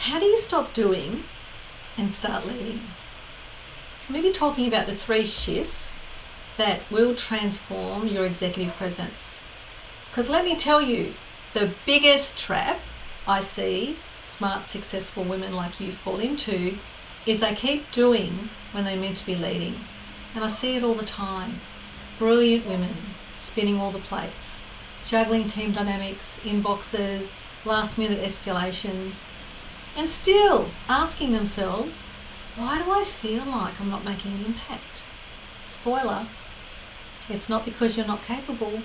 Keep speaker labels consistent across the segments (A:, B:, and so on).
A: how do you stop doing and start leading? I'm going to be talking about the 3 shifts that will transform your executive presence. Because let me tell you, the biggest trap I see smart, successful women like you fall into is they keep doing when they're meant to be leading. And I see it all the time. Brilliant women spinning all the plates, juggling team dynamics, inboxes, last minute escalations, and still asking themselves, why do I feel like I'm not making an impact? Spoiler, it's not because you're not capable.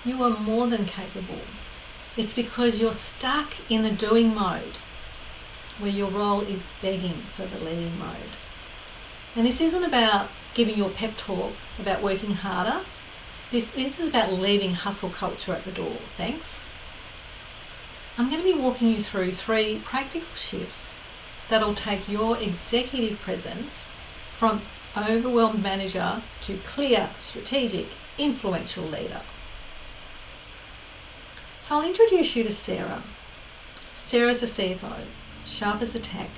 A: You are more than capable. It's because you're stuck in the doing mode, where your role is begging for the leading mode. And this isn't about giving you a pep talk about working harder. This is about leaving hustle culture at the door. Thanks. I'm going to be walking you through 3 practical shifts that'll take your executive presence from overwhelmed manager to clear, strategic, influential leader. So I'll introduce you to Sarah. Sarah's a CFO, sharp as a tack,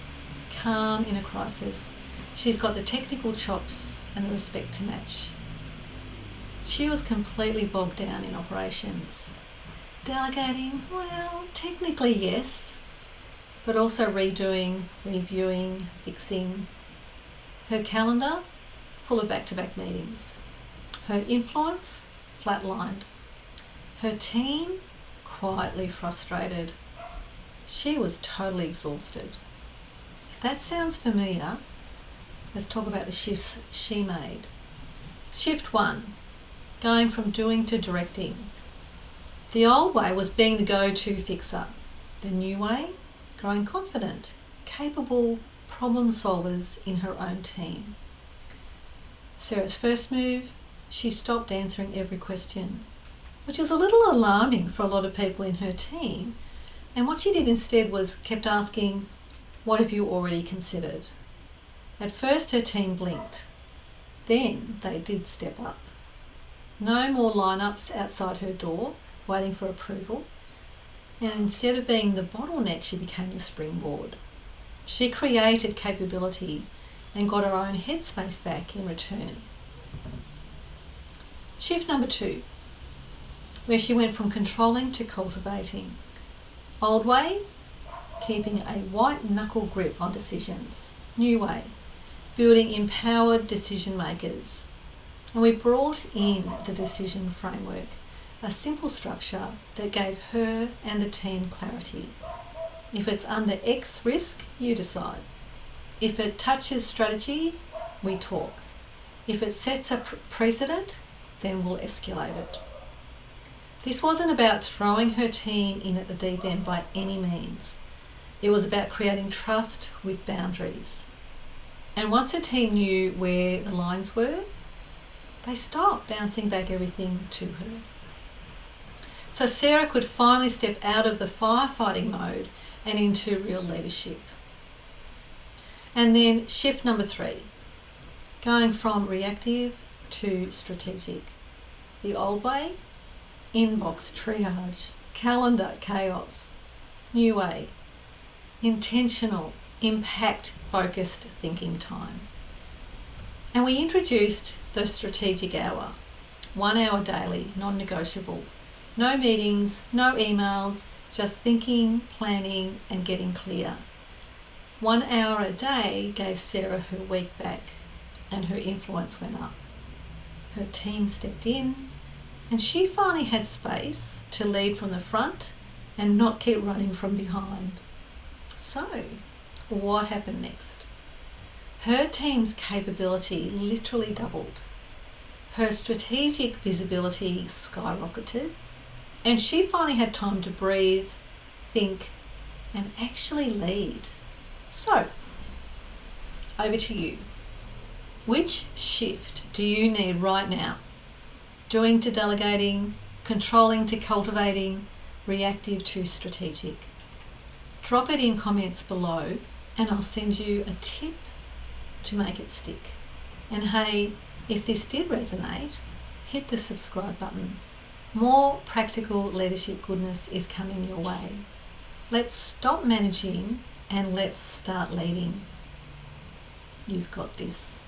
A: calm in a crisis. She's got the technical chops and the respect to match. She was completely bogged down in operations. Delegating, well, technically yes, but also redoing, reviewing, fixing. Her calendar, full of back-to-back meetings. Her influence, flatlined. Her team, quietly frustrated. She was totally exhausted. If that sounds familiar, let's talk about the shifts she made. Shift 1, going from doing to directing. The old way was being the go-to fixer. The new way, growing confident, capable problem solvers in her own team. Sarah's first move, she stopped answering every question, which was a little alarming for a lot of people in her team. And what she did instead was kept asking, what have you already considered? At first her team blinked. Then they did step up. No more lineups outside her door waiting for approval. And instead of being the bottleneck, she became the springboard. She created capability and got her own headspace back in return. Shift number 2, where she went from controlling to cultivating. Old way, keeping a white knuckle grip on decisions. New way, building empowered decision makers. And we brought in the decision framework, a simple structure that gave her and the team clarity. If it's under X risk, you decide. If it touches strategy, we talk. If it sets a precedent, then we'll escalate it. This wasn't about throwing her team in at the deep end by any means. It was about creating trust with boundaries. And once her team knew where the lines were, they stopped bouncing back everything to her. So Sarah could finally step out of the firefighting mode and into real leadership. And then shift number 3, going from reactive to strategic. The old way, inbox triage, calendar chaos. New way, intentional, impact-focused thinking time. And we introduced the strategic hour, 1 hour daily, non-negotiable. No meetings, no emails, just thinking, planning, and getting clear. 1 hour a day gave Sarah her week back, and her influence went up. Her team stepped in, and she finally had space to lead from the front and not keep running from behind. So, what happened next? Her team's capability literally doubled. Her strategic visibility skyrocketed, and she finally had time to breathe, think, and actually lead. So, over to you. Which shift do you need right now? Doing to delegating, controlling to cultivating, reactive to strategic? Drop it in comments below and I'll send you a tip to make it stick. And hey, if this did resonate, hit the subscribe button. More practical leadership goodness is coming your way. Let's stop managing and let's start leading. You've got this.